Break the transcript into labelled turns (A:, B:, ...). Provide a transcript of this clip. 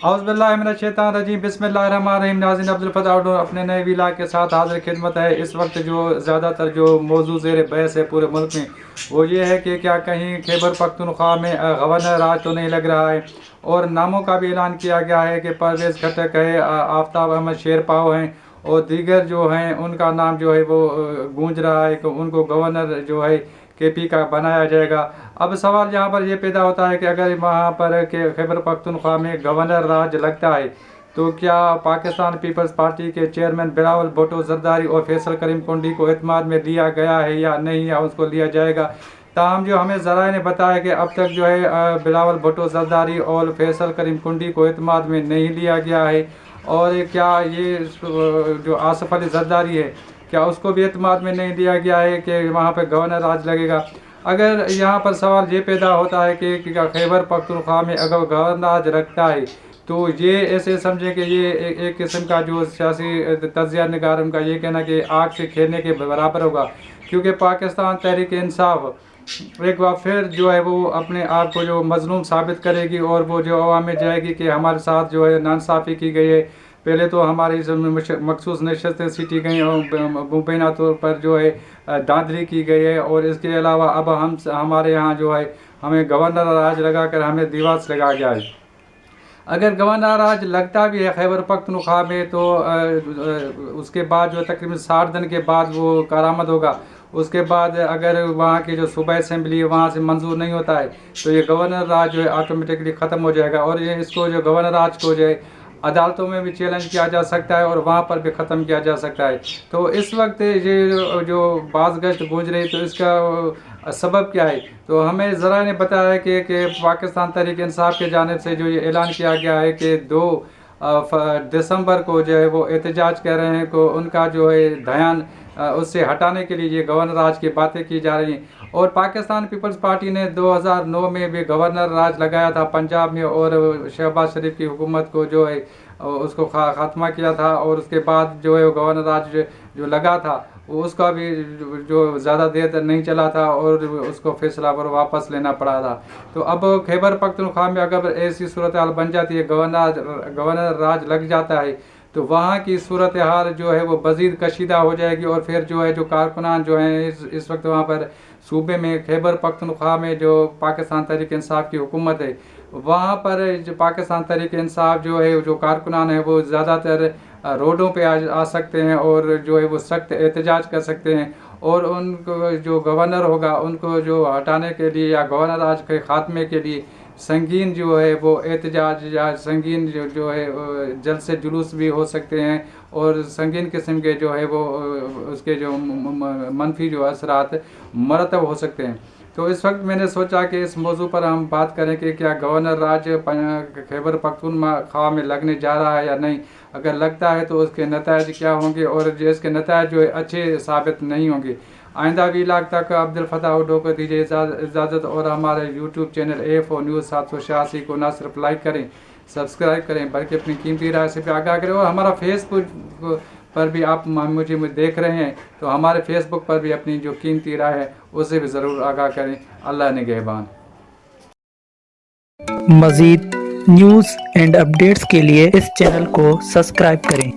A: औज़ बिल्लाहि मिनश शैतानिर रजीम बिस्मिल्लाहिर्रहमानिर्रहीम। नाज़रीन, अब्दुल फताह उर्दू अपने नए वीला के साथ हाजिर खिदमत है। इस वक्त जो ज़्यादातर जो मौजू ज़ेर बहस है पूरे मुल्क में, वो ये है कि क्या कहीं खैबर पख्तूनख्वा में गवर्नर राज तो नहीं लग रहा है। और नामों का भी ऐलान किया गया है कि परवेज़ खटक है, आफ्ताब अहमद शेरपाव हैं और दीगर जो हैं उनका नाम जो है वो गूंज रहा है कि उनको गवर्नर जो है KP का बनाया जाएगा। अब सवाल यहाँ पर ये पैदा होता है कि अगर वहाँ पर के खैबर पख्तूनख्वा में गवर्नर राज लगता है तो क्या पाकिस्तान पीपल्स पार्टी के चेयरमैन बिलावल भुट्टो जरदारी और फैसल करीम कुंडी को एतमाद में लिया गया है या नहीं, या उसको लिया जाएगा। ताहम जो हमें ज़राए ने बताया कि अब तक जो है बिलावल भुट्टो जरदारी और फैसल करीम कुंडी को एतमाद में नहीं लिया गया है। और क्या ये जो आसिफ अली जरदारी है, क्या उसको भी एतमाद में नहीं दिया गया है कि वहाँ पर गवर्नर राज लगेगा। अगर यहाँ पर सवाल ये पैदा होता है कि क्या खैबर पख्तूनख्वा में अगर गवर्नर राज रखता है तो ये ऐसे समझे कि ये एक किस्म का जो सियासी तज्ज़िया निगार उनका ये कहना कि आग से खेलने के बराबर होगा, क्योंकि पाकिस्तान तहरीक इंसाफ एक बार फिर जो है वो अपने आप को जो मजलूम साबित करेगी और वो जो अवाम में जाएगी कि हमारे साथ जो है नाइंसाफ़ी की गई है। पहले तो हमारी मखसूस नशस्तें सीटी गई और मुबैना तौर पर जो है दांधली की गई है। और इसके अलावा अब हमारे यहाँ जो है हमें गवर्नर राज लगा कर हमें दीवार से लगा गया है। अगर गवर्नर राज लगता भी है खैबर पख्तूनख्वा में तो उसके बाद जो तकरीबन 60 दिन के बाद वो कारामद होगा। उसके बाद अगर वहाँ की जो सूबाई असेंबली है वहाँ से मंजूर नहीं होता है तो ये गवर्नर राज जो है ऑटोमेटिकली ख़त्म हो जाएगा। और ये इसको जो गवर्नर राज को जो है अदालतों में भी चैलेंज किया जा सकता है और वहाँ पर भी ख़त्म किया जा सकता है। तो इस वक्त ये जो बाज़ गश्त गूंज रही तो इसका सबब क्या है, तो हमें ज़रा ने बताया है कि पाकिस्तान तहरीक इंसाफ की जानिब से जो ये ऐलान किया गया है कि 2 दिसंबर को जो है वो एहतजाज कर रहे हैं को उनका जो है ध्यान उससे हटाने के लिए ये गवर्नर राज की बातें की जा रही हैं। और पाकिस्तान पीपल्स पार्टी ने 2009 में भी गवर्नर राज लगाया था पंजाब में और शहबाज शरीफ की हुकूमत को जो है उसको ख़ात्मा किया था। और उसके बाद जो है गवर्नर राज जो लगा था उसका भी जो ज़्यादा देर तक नहीं चला था और उसको फैसला पर वापस लेना पड़ा था। तो अब खैबर पख्तूनख्वा में अगर ऐसी सूरत हाल बन जाती है, गवर्नर राज लग जाता है, तो वहाँ की सूरत हाल जो है वो मज़ीद कशीदा हो जाएगी। और फिर जो है जो कारकुनान जो हैं इस वक्त वहाँ पर सूबे में खैबर पख्तूनख्वा में जो पाकिस्तान तहरीक इंसाफ की हुकूमत है, वहाँ पर जो पाकिस्तान तहरीक इंसाफ जो है जो कारकुनान है वो ज़्यादातर रोडों पे आ सकते हैं और जो है वो सख्त एहतजाज कर सकते हैं। और उनको जो गवर्नर होगा उनको जो हटाने के लिए या गवर्नर राज के ख़ात्मे के लिए संगीन जो है वो एहतजाज या संगीन जो है जलसे जुलूस भी हो सकते हैं और संगीन किस्म के जो है वो उसके जो मनफी जो असरात मरतब हो सकते हैं। तो इस वक्त मैंने सोचा कि इस मौजू पर हम बात करें कि क्या गवर्नर राज खैबर पख्तूनख्वा में लगने जा रहा है या नहीं। अगर लगता है तो उसके नताइज क्या होंगे और जो इसके नताइज जो है अच्छे साबित नहीं होंगे। आइंदा वीलाग तक अब्दुल फताह उर्दू को दीजिए इजाज़त और हमारे YouTube चैनल AFO न्यूज़ 786 को ना सिर्फ लाइक करें, सब्सक्राइब करें, बल्कि अपनी कीमती राय से भी आगाह करें। और हमारा फेसबुक पर भी आप मुझे देख रहे हैं तो हमारे फेसबुक पर भी अपनी जो कीमती राय है उसे भी ज़रूर आगाह करें। अल्लाह निगहबान।
B: मज़ीद न्यूज़ एंड अपडेट्स के लिए इस चैनल को सब्सक्राइब करें।